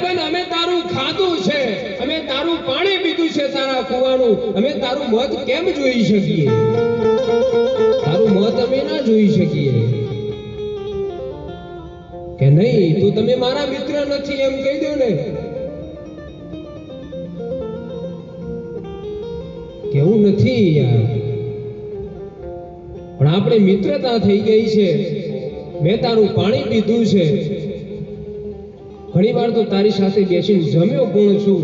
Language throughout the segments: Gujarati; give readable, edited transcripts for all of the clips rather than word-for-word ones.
ભાઈબંધ અમે તારું ખાધું છે, અમે તારું પાણી પીધું છે તારા કુવાનું, અમે તારું મોત કેમ જોઈ શકીએ? તારું મોત અમે ના જોઈ શકીએ કે નહીં? તો તમે મારા મિત્ર નથી એમ કહી દો ને. કેવું નથી યાર, પણ આપણે મિત્રતા થઈ ગઈ છે. મેં તારું પાણી પીધું છે, ઘણી વાર તો તારી સાથે બેસીને જમ્યો પણ છું,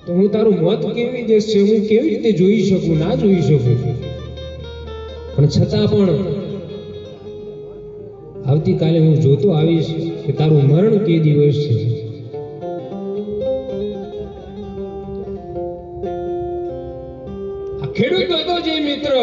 તો હું તારું મોત કેવી દેશ છે હું કેવી રીતે જોઈ શકું? ના જોઈ શકું. પણ છતાં પણ આવતીકાલે હું જોતો આવીશ કે તારું મરણ કે દિવસ છે. આ ખેડૂત હતો જે મિત્ર,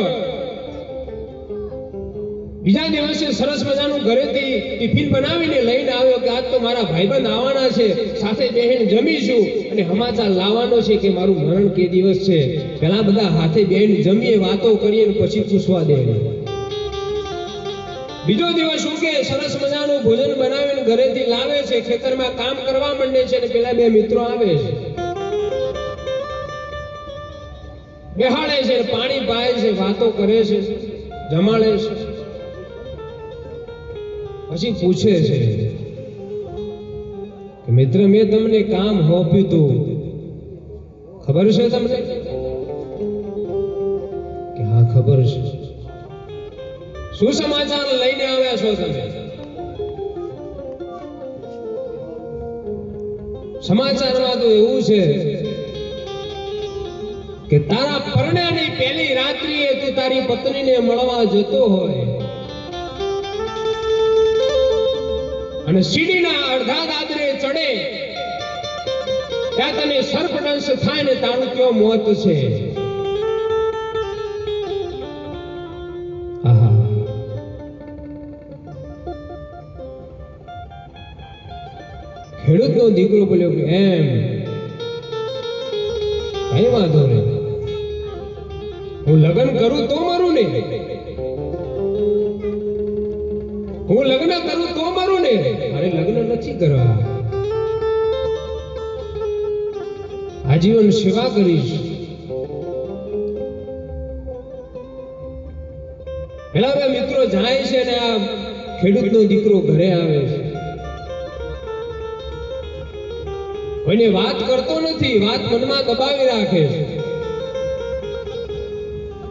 બીજા દિવસે સરસ મજાનું ઘરેથી ટિફિન બનાવીને લઈને આવ્યો કે આજ તો મારા ભાઈબંધ આવવાના છે, સાથે બેહીને જમીશું અને સમાચાર લાવવાનો છે કે મારું મરણ કે દિવસ છે. પેલા બધા હાથે બેહીને જમીએ, વાતો કરીએ ને પછી પૂછવા દે. બીજો દિવસ શું કે સરસ મજાનું ભોજન બનાવીને ઘરેથી લાવે છે, ખેતરમાં કામ કરવા માંડે છે અને પેલા બે મિત્રો આવે છે, બેહાડે છે, પાણી પાય છે, વાતો કરે છે, જમાડે છે. પછી પૂછે છે કે મિત્ર મેં તમને કામ સોંપ્યું હતું, ખબર છે તમને? કે હા ખબર છે. શું સમાચાર લઈને આવ્યા છો તમે? સમાચારમાં તો એવું છે કે તારા પરણ્યાની પહેલી રાત્રિએ તું તારી પત્નીને મળવા જતો હોય અને સીડીના અડધા દાદરે ચડે ત્યાં તને સર્પદંશ થાય ને તારું કયો મોત છે. ખેડૂતનો દીકરો બોલ્યો કે એમ કઈ વાંધો નહીં, હું લગ્ન કરું તો મરું ને, હું લગ્ન કરું તો મરું ને, અરે લગ્ન નથી કરવા, આજીવન સેવા કરીશ. પેલા બે મિત્રો જાય છે ને આ ખેડૂતનો દીકરો ઘરે આવે છે. કોઈને વાત કરતો નથી, વાત મનમાં દબાવી રાખે છે.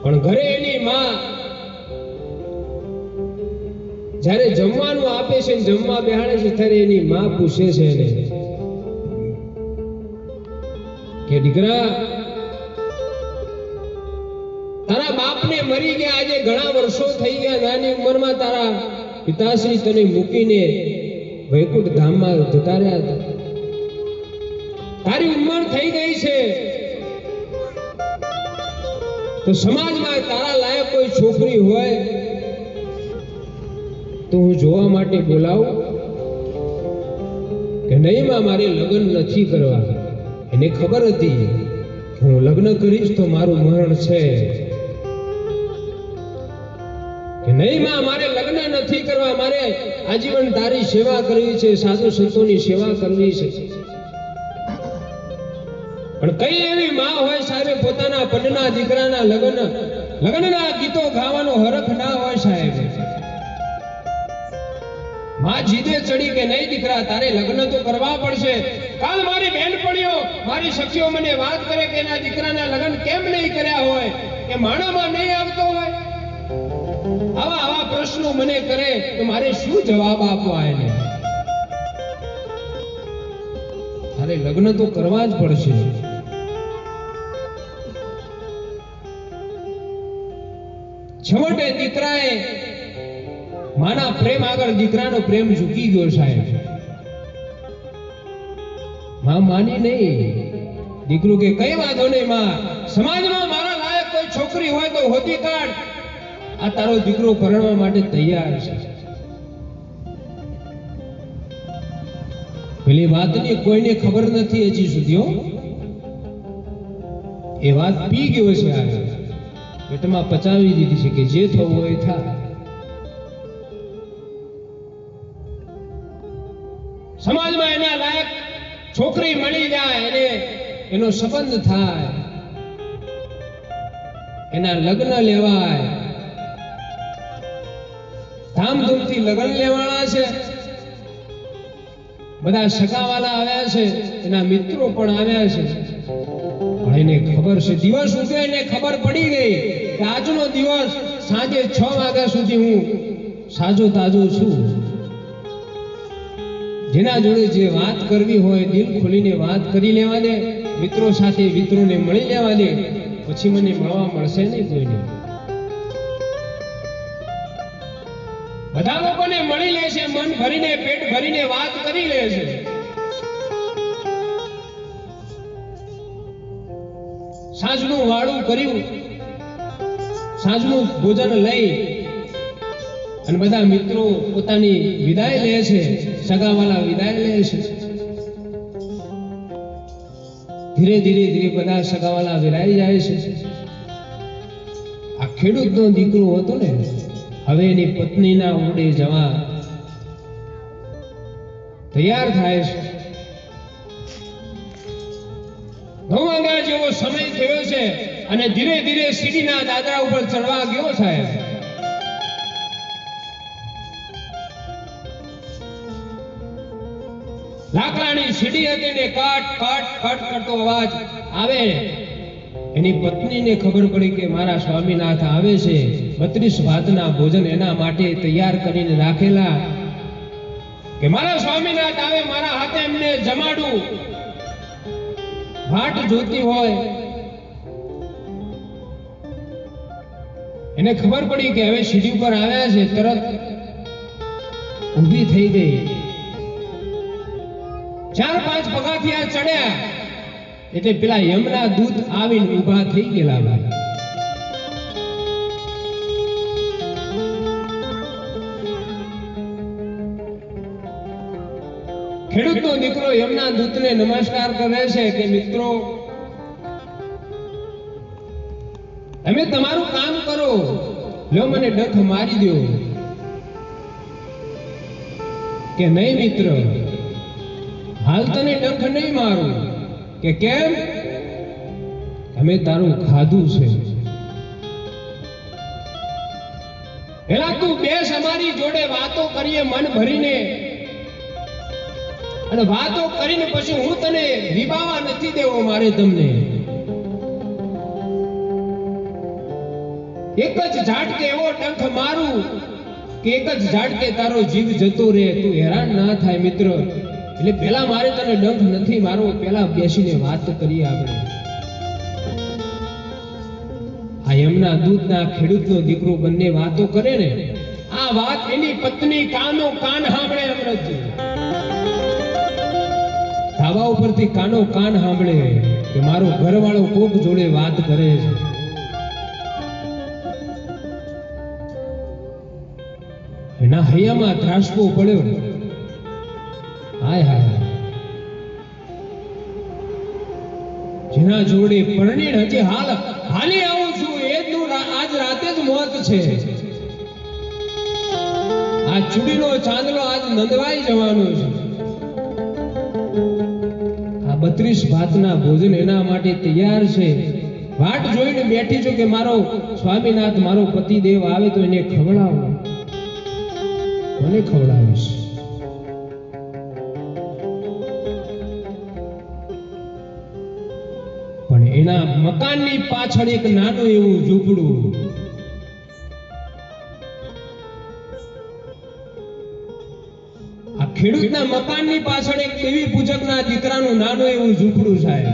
પણ ઘરે એની માં જ્યારે જમવાનું આપે છે, જમવા બેહાડે છે, ત્યારે એની માં પૂછે છે એને કે દીકરા તારા બાપને મરી ગયા આજે ઘણા વર્ષો થઈ ગયા, નાની ઉંમરમાં તારા પિતાશ્રી તને મૂકીને વૈકુંઠ ધામમાં જતા રહ્યા હતા, તારી ઉંમર થઈ ગઈ છે, તો સમાજમાં તારા લાયક કોઈ છોકરી હોય તો હું જોવા માટે બોલાવું? કે નહીં માં મારે લગ્ન નથી કરવા. એને ખબર હતી કે હું લગ્ન કરીશ તો મારું મરણ છે. કે નહીં માં મારે લગ્ન નથી કરવા, મારે આજીવન તારી સેવા કરવી છે, સાધુ સંતોની સેવા કરવી છે. પણ કઈ એવી માં હોય સાહેબ પોતાના પન્ના દીકરાના લગ્નના ગીતો ગાવાનો હરખ ના હોય સાહેબ. માં જીદે ચડી કે નહીં દીકરા તારે લગ્ન તો કરવા પડશે. કાલ મારી બહેનપણીઓ મારી સખીઓ મને વાત કરે કે એના દીકરાના લગ્ન કેમ નહીં કર્યા હોય, કે માણામાં નહીં આવતો હોય, આવા પ્રશ્નો મને કરે તો મારે શું જવાબ આપવા એને? તારે લગ્ન તો કરવા જ પડશે. છેવટે દીકરાએ માના પ્રેમ આગળ દીકરાનો પ્રેમ ઝૂકી ગયો સાહેબ. માં માની નહીં. દીકરો કે કઈ વાંધો નહીં માં, સમાજમાં મારા લાયક કોઈ છોકરી હોય તો હોતી કાઢ, આ તારો દીકરો પરણવા માટે તૈયાર છે. પેલી વાતની કોઈને ખબર નથી હજી સુધી. એ વાત પી ગયો છે, આ પેટમાં પચાવી દીધી છે કે જે થવું હોય થાય. સમાજમાં એના છોકરી મળી જાય એને એનો સંબંધ થાય, એના લગ્ન લેવાય, ધામધૂમથી લગ્ન લેવાના છે, બધા સગાવાલા આવ્યા છે, એના મિત્રો પણ આવ્યા છે. પણ એને ખબર છે, દિવસ ઉગે એને ખબર પડી ગઈ કે આજનો દિવસ સાંજે 6 વાગ્યા સુધી હું સાજો તાજો છું. જેના જોડે જે વાત કરવી હોય દિલ ખોલીને વાત કરી લેવા દે, મિત્રો સાથે મિત્રોને મળી લેવા દે, પછી મને મળવા મળશે નહીં કોઈને. બધા લોકોને મળી લેશે, મન ભરીને પેટ ભરીને વાત કરી લેશે. સાંજનું વાળું કર્યું, સાંજનું ભોજન લઈ અને બધા મિત્રો પોતાની વિદાય લે છે, સગાવાલા વિદાય લે છે. ધીરે ધીરે ધીરે બધા સગાવાલા વિદાય જાય છે. આ ખેડૂતનો દીકરો હતો ને, હવે એની પત્નીના ઓરડે જવા તૈયાર થાય છે. 9 વાગ્યા જેવો સમય થયો છે અને ધીરે ધીરે સીડીના દાદરા ઉપર ચડવા ગયો સાહેબ. લાકડાની સીડી હતી ને કટ કટ કટ કરતો અવાજ આવે. એની પત્નીને ખબર પડી કે મારા સ્વામીનાથ આવે છે, 32 ભાતના ભોજન એના માટે તૈયાર કરીને રાખેલા, કે મારા સ્વામીનાથ આવે, મારા હાથે એમને જમાડું. ભાટ જોતી હોય. એને ખબર પડી કે હવે સીડી ઉપર આવ્યા છે, તરત ઊભી થઈ ગઈ. 4-5 પગથિયા ચડ્યા એટલે પેલા યમના દૂત આવીને ઊભા થઈ ગયેલા. ભાઈ ખેડૂતનો દીકરો યમના દૂતને નમસ્કાર કરે છે કે મિત્રો તમે તમારું કામ કરો, લ્યો મને ડંખ મારી દો. કે નહીં મિત્ર, હાલ તને ડંખ નહીં મારું. કે કેમ? અમે તારું ખાધું છે. પેલા તું બેસ, અમારી જોડે વાતો કરીએ મન ભરીને, અને વાતો કરીને પછી હું તને વિબાવા નથી દેવો. મારે તમને એક જ ઝાટકે એવો ડંખ મારું કે એક જ ઝાટકે તારો જીવ જતો રહે, તું હેરાન ના થાય મિત્ર. એટલે પેલા મારે તને ડંખ નથી મારવો, પેલા બેસીને વાત કરીએ આપણે. આ એમના દૂધના ખેડૂતનો દીકરો બંને વાતો કરે ને, આ વાત એની પત્ની કાનો કાન સાંભળે. અમૃતજી ધાબા ઉપરથી કાનો કાન સાંભળે કે મારો ઘરવાળો કોક જોડે વાત કરે છે. એના હૈયામાં ત્રાસકો પડ્યો. હાય હાય, જેના જોડે પરણીણ હજી હાલી આવું છું એનું આજ રાતે જ મોત છે. આ ચૂડીનો ચાંદલો આજ નંદવાઈ જવાનો છે. આ 32 ભાતના ભોજન એના માટે તૈયાર છે. વાટ જોઈને બેઠી છું કે મારો સ્વામીનાથ, મારો પતિદેવ આવે તો એને ખવડાવો. મને ખવડાવીશ. પણ એના મકાનની પાછળ એક નાનું એવું ઝૂંપડું. આ ખેડૂતના મકાનની પાછળ એક દેવી પૂજકના દીકરાનું નાનું એવું ઝૂંપડું સાહેબ.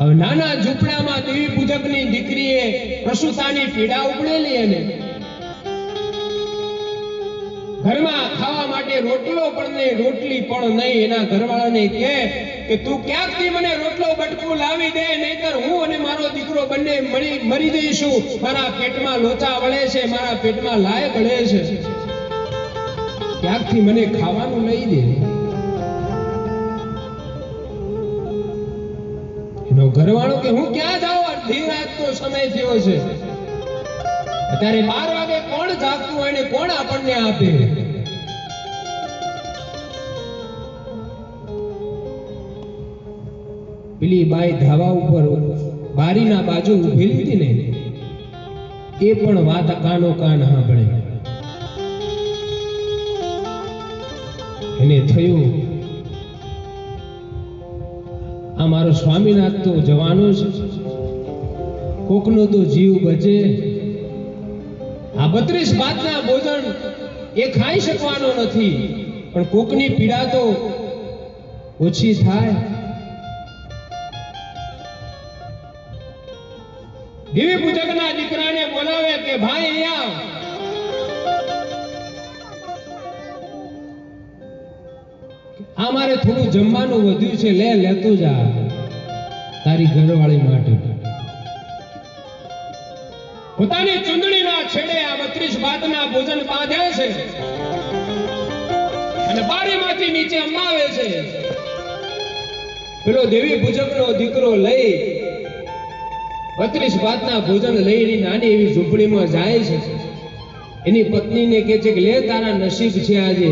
હવે નાના ઝૂંપડામાં દેવી પૂજકની દીકરીએ પ્રસૂતાની પીડા ઉપડેલી. એને ઘરમાં ખાવા માટે રોટલો પણ નહીં, રોટલી પણ નહીં. એના ઘરવાળાને કહે કે તું ક્યાંકથી મને રોટલો બટકું લાવી દે, નહીતર હું અને મારો દીકરો બંને મરી જઈશું. મારા પેટમાં લોચા વળે છે, મારા પેટમાં લાય વળે છે, ક્યાંકથી મને ખાવાનું લઈ દે. એનો ઘરવાળો કે હું ક્યાં જાઉં, અડધી રાતનો સમય થયો છે, અત્યારે 12 વાગે કોણ જાગતું હોય ને કોણ આપણને આપે. પેલી બાઈ ધાવા ઉપર બારીના બાજુ ઊભેલી હતી ને, એ પણ વાત કાનો કાન સાંભળે. એને થયું આ મારો સ્વામીનાથ તો જવાનો છે, કોકનો તો જીવ બચે. આ 32 ભાતના ભોજન એ ખાઈ શકવાનો નથી, પણ કોકની પીડા તો ઓછી થાય. દેવી પૂજકના દીકરાને બોલાવે કે ભાઈ અહીંયા આ મારે થોડું જમવાનું વધ્યું છે, લે લેતો જા તારી ઘરવાળી માટે. પોતાની ચૂંદડીના છેડે આ 32 ભાતના ભોજન બાંધ્યા છે અને બારીમાંથી નીચે અંબાવે છે. પેલો દેવી પૂજકનો દીકરો લઈ 32 ભાતના ભોજન લઈને નાની એવી ઝૂંપડીમાં જાય છે. એની પત્નીને કહે છે કે લે તારા નસીબ છે આજે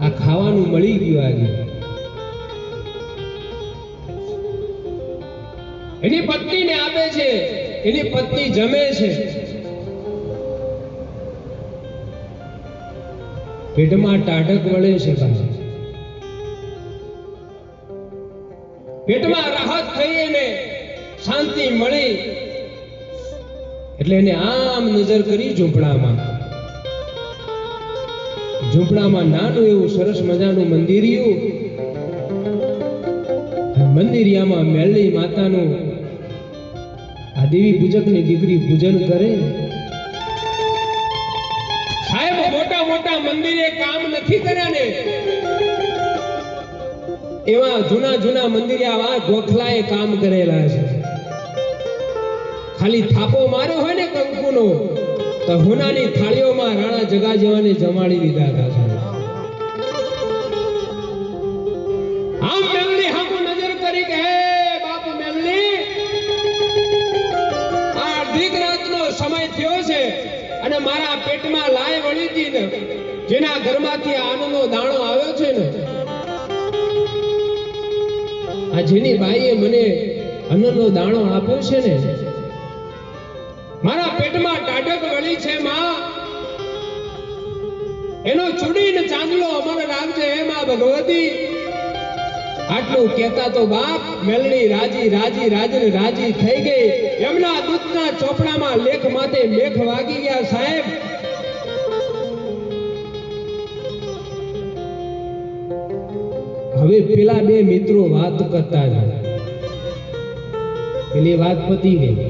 આ ખાવાનું મળી ગયું. આજે એની પત્નીને આપે છે, એની પત્ની જમે છે. પેટમાં ટાઢક વળે છે, પેટમાં રાહત થઈ એને શાંતિ મળી એટલે એને આમ નજર કરી ઝૂંપડામાં નાનું એવું સરસ મજાનું મંદિરિયું, મંદિરિયામાં મેલડી માતાનું આ દેવી પૂજકની દીકરી પૂજન કરે. સાહેબ મોટા મોટા મંદિરે કામ નથી કર્યા ને, એવા જૂના જૂના મંદિરે આવા ગોખલાએ કામ કરેલા છે. ખાલી થાપો માર્યો હોય ને કંકુનો તો હોનાની થાળીઓમાં રાણા જગા જેવાને જમાડી દીધા હતા. આમ મેલડી હામુ નજર કરી કે હે બાપ મેલડી, આ અડધી રાતનો સમય થયો છે અને મારા પેટમાં લાય વળી હતી ને, જેના ઘરમાંથી આનનો દાણો આવ્યો છે ને, આ જેની બાઈએ મને અન્નનો દાણો આપ્યો છે ને, મારા પેટમાં ટાઢક વળી છે માં, એનો ચૂડીને ચાંદલો અમર રાખજે હે માં ભગવતી. આટલું કહેતા તો બાપ મેલડી રાજી થઈ ગઈ. એમના દૂધના ચોપડામાં લેખ માથે મેખ વાગી ગયા. સાહેબ હવે પેલા બે મિત્રો વાત કરતા હતા, પેલી વાત પતી ગઈ.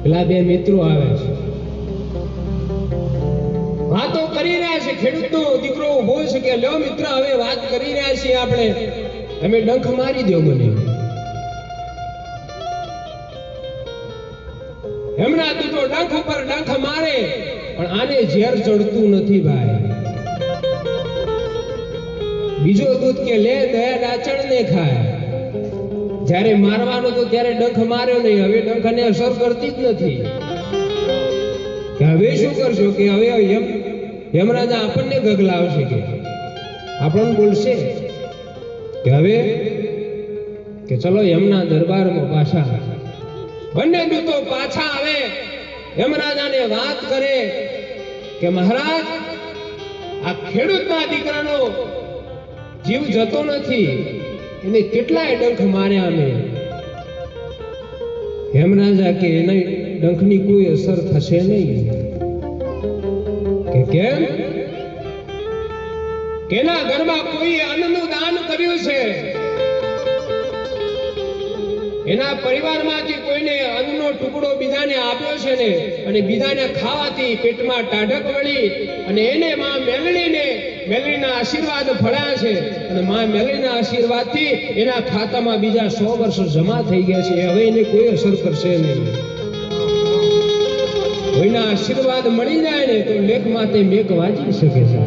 પેલા બે મિત્રો આવે છે, વાતો કરી રહ્યા છે. ખેડૂતનો દીકરો ઉભો છે કે લ્યો મિત્ર હવે વાત કરી રહ્યા છીએ આપણે, તમે ડંખ મારી દો મને. એમના દીકરો ડંખ ઉપર ડંખ મારે, પણ આને ઝેર ચડતું નથી ભાઈ. બીજો દૂધ કે લે દયા ડાચણ ને ખાય. જ્યારે મારવાનો તો ત્યારે ડંખ માર્યો નહીં, હવે ડંખને અસર કરતી જ નથી. કે હવે શું કરશો કે હવે યમરાજા આપણને ગગલાવશે, કે આપણને બોલશે કે હવે કે ચલો યમના દરબારમાં પાછા. બંને દૂતો પાછા આવે, યમરાજાને વાત કરે કે મહારાજ આ ખેડૂતના દીકરાનો જીવ જતો નથી, એને કેટલાય ડંખ માર્યા અમે. યમરાજા કે એના ડંખની કોઈ અસર થશે નહીં. કે કેમ? કેના ઘરમાં કોઈ અન્નનું દાન કર્યું છે, એના પરિવારમાંથી કોઈને અન્નનો ટુકડો બીજાને આપ્યો છે ને, અને બીજાને ખાવાથી પેટમાં ટાઢક વળી અને એને માં મેલડીના આશીર્વાદ ફળ્યા છે, અને માં મેલડીના આશીર્વાદથી એના ખાતામાં બીજા 100 વર્ષ જમા થઈ ગયા છે. હવે એને કોઈ અસર કરશે નહીં. કોઈના આશીર્વાદ મળી જાય ને તો લેખ માથે મેઘ વાંચી શકે છે.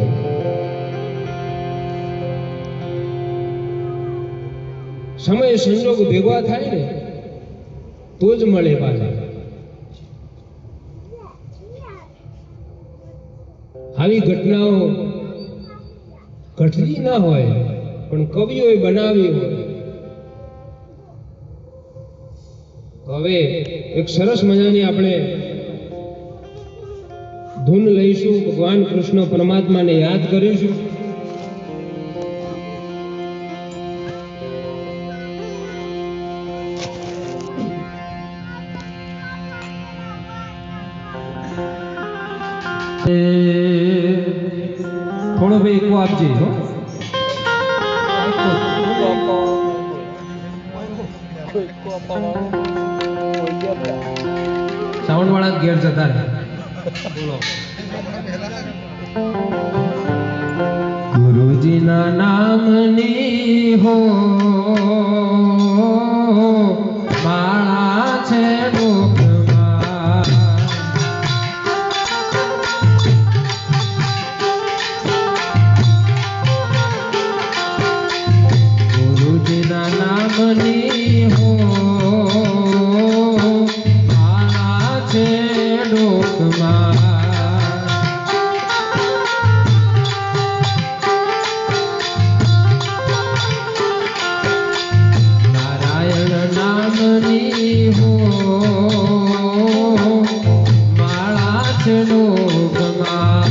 સમય સંજોગ ભેગા થાય ને તો જ મળે પાછા. આવી ઘટનાઓ ઘટતી ના હોય પણ કવિઓએ બનાવી હોય. હવે એક સરસ મજાની આપણે ધૂન લઈશું, ભગવાન કૃષ્ણ પરમાત્માને યાદ કરીશું. થોડો ભાઈ એકવો આપજે હો. સાઉન્ડ વાળા ઘેર જતા રહે. બોલો. ગુરુજીના નામની હો માળા છે મુખમાં. ગુરુજીના નામની હો માળા છે લોકમાં. નારાયણ નામની હો માળા છે લોકમાં.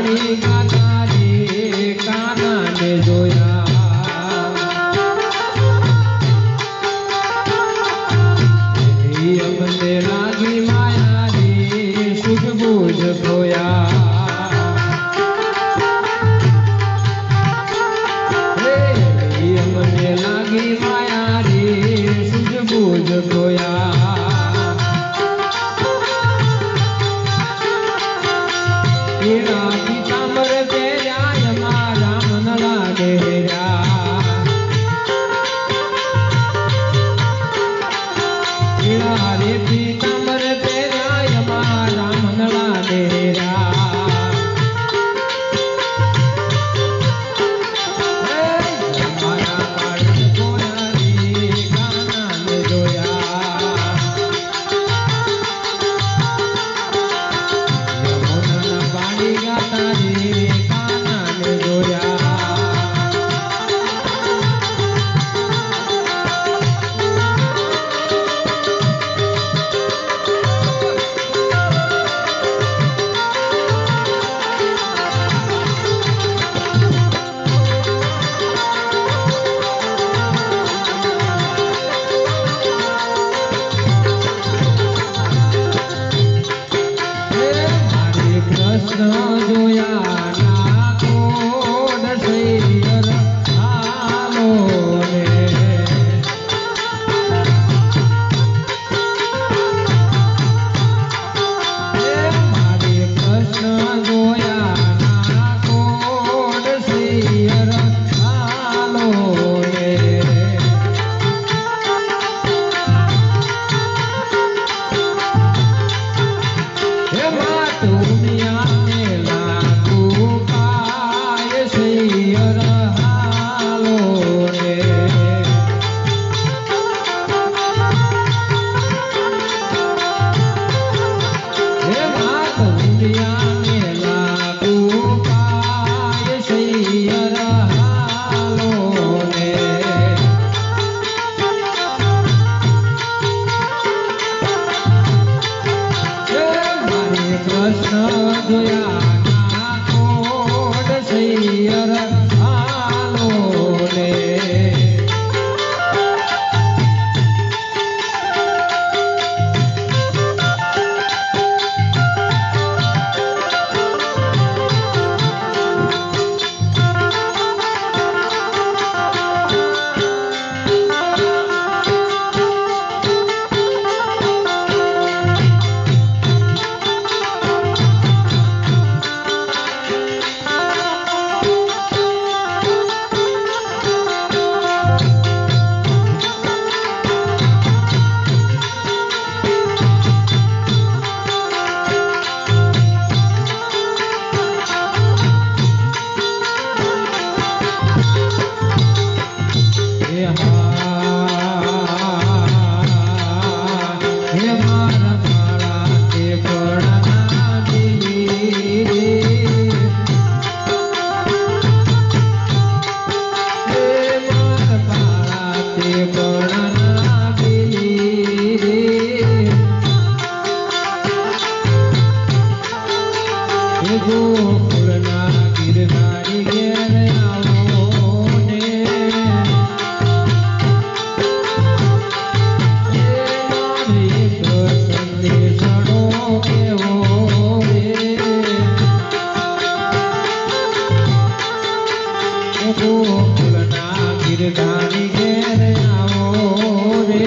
વાણી ગાતા રે કાનાને જોયા અમને લાગી માયા રે સૂઝબૂઝ ખોયા અમને લાગી માયા રે સૂઝબૂઝ ખોયા એના પીતાંબર પહેર્યા અમારા મનડા ડેર્યા એના રે પીતાંબર પહેર્યા અમારા મનડા ડેર્યા અમારા કાળને જોયા રે કાનાને જોયા યમુનાના પાણી ગાતા રે કાનાને જોયા હરે કૃષ્ણ જોયા ના કોડ સૈયર હાલો રે હરે કૃષ્ણ જોયા ના કોડ સૈયર હાલો રે હે માતું મિયાને લાગુ પાય સૈયર હાલો રે હે માતું મિયાને લાગુ પાય સૈયર હાલો રે હરે કૃષ્ણ જોયા ના કોડ સૈયર હાલો રે હે મારા મારા તે પળના દિલી રે હે મારા મારા તે પળના દિલી રે હે ગોકુળના ગિરધારી ઘેર આવો ને ગોકુળના ગિરધારી ઘેર આવો રે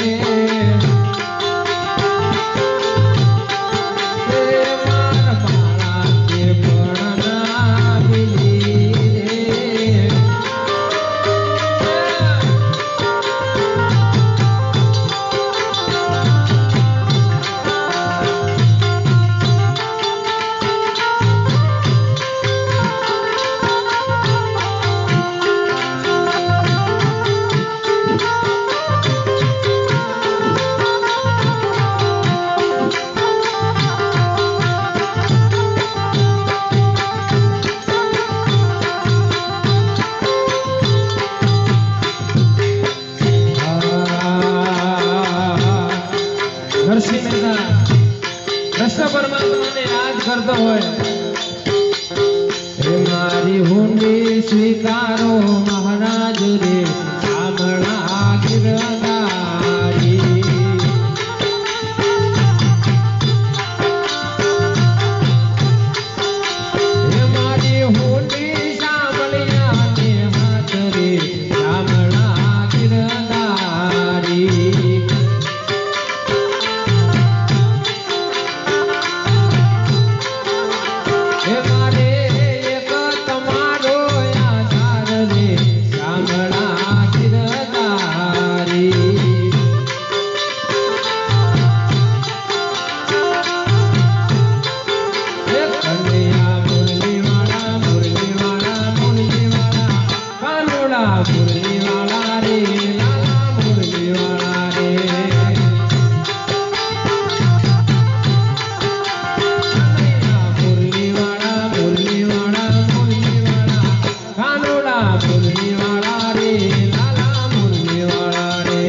મારા માળા તે પળના દિલી રે નરસિંહ મહેતા કૃષ્ણ પરમાત્માને યાદ કરતો હોય મારી હુંડી સ્વીકારો મહારાજ રે શામળા ગિરધારી હે મારી હુંડી શામળિયા ને હાથ રે શામળા ગિરધારી હે મારે એક તમારો આધાર રે શામળા ગિરધારી હે કનૈયા મુરલીવાળા મુરલીવાળા મુરલીવાળા કાનુડા મુરલીવાળા રે લાલા મુરલીવાળા રે કનૈયા મુરલીવાળા મુરલીવાળા મુરલીવાળા કાનુડા મુરલીવાળા રે લાલા મુરલીવાળા રે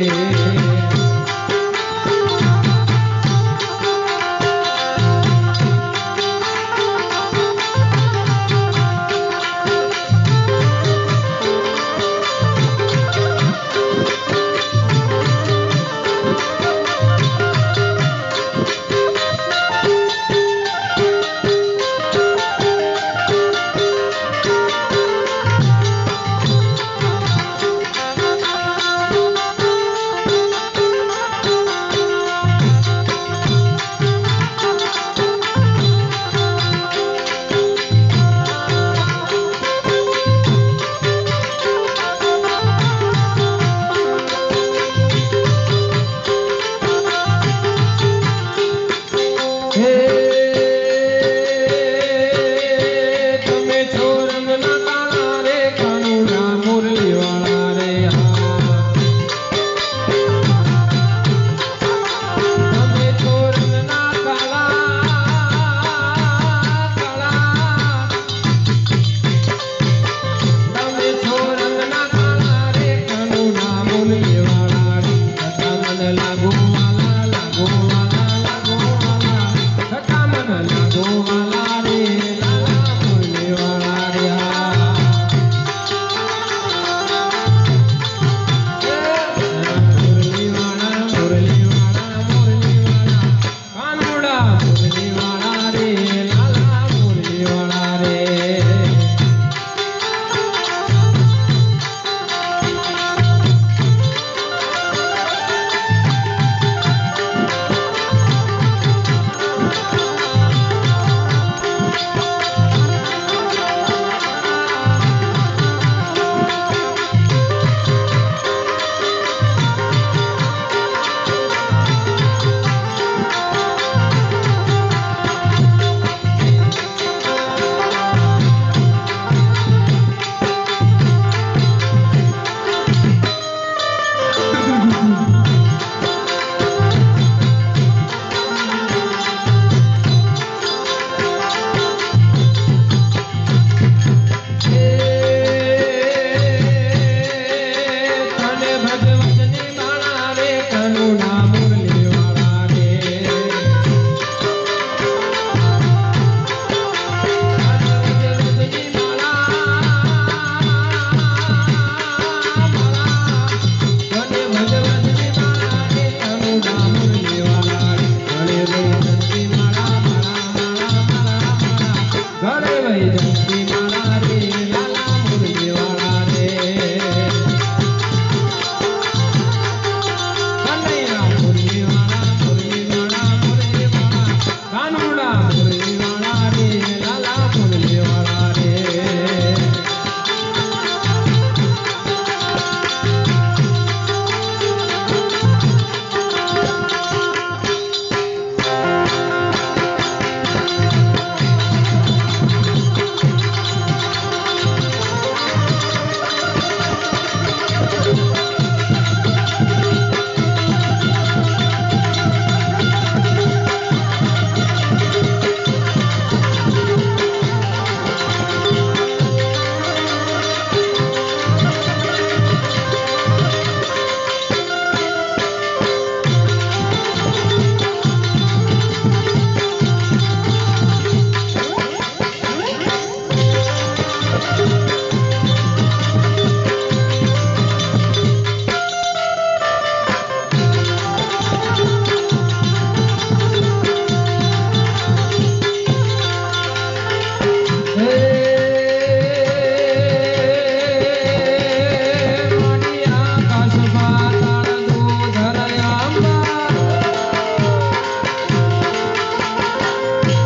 મારી આકાશ પાતાળ દૂધર અંબર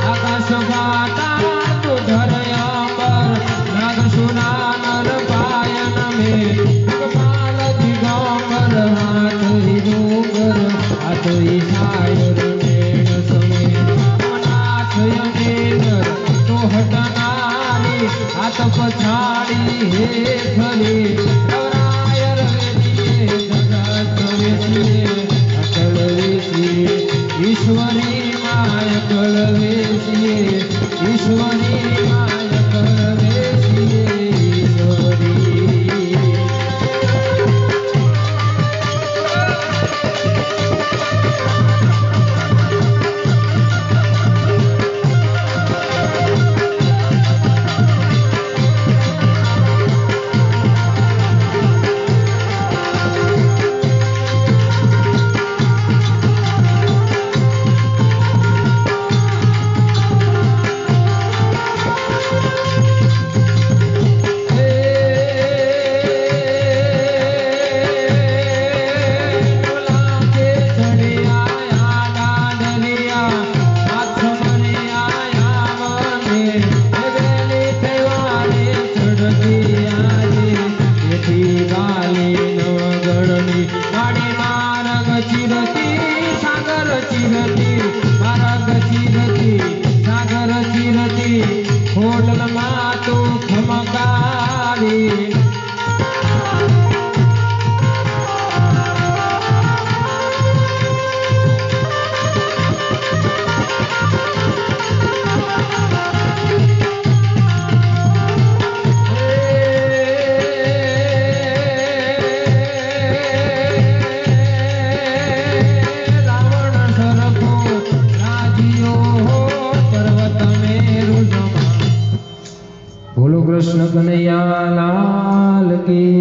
આકાશ પાતાળ દૂધર અંબર નાગસુના નર પાયન મે કપાલ દિગંબર હાથ ડુંગર હાથ ઈશાયર નેણ સમે નાથ યમેન્દ્ર તો હટનારી હાથ પછાડી હે ફરી રવરાય રવેદીએ જગત વેસીએ અટલ વેસીએ ઈશ્વરી માય અટલ વેસીએ ઈશ્વરી માય અટલ વેસીએ ઈશ્વરી ખોડલમાં તો ખમકારી રાવણ સરપો રાજીઓ પર્વત મેરુ જમા. બોલો કૃષ્ણ કનૈયા લાલ કી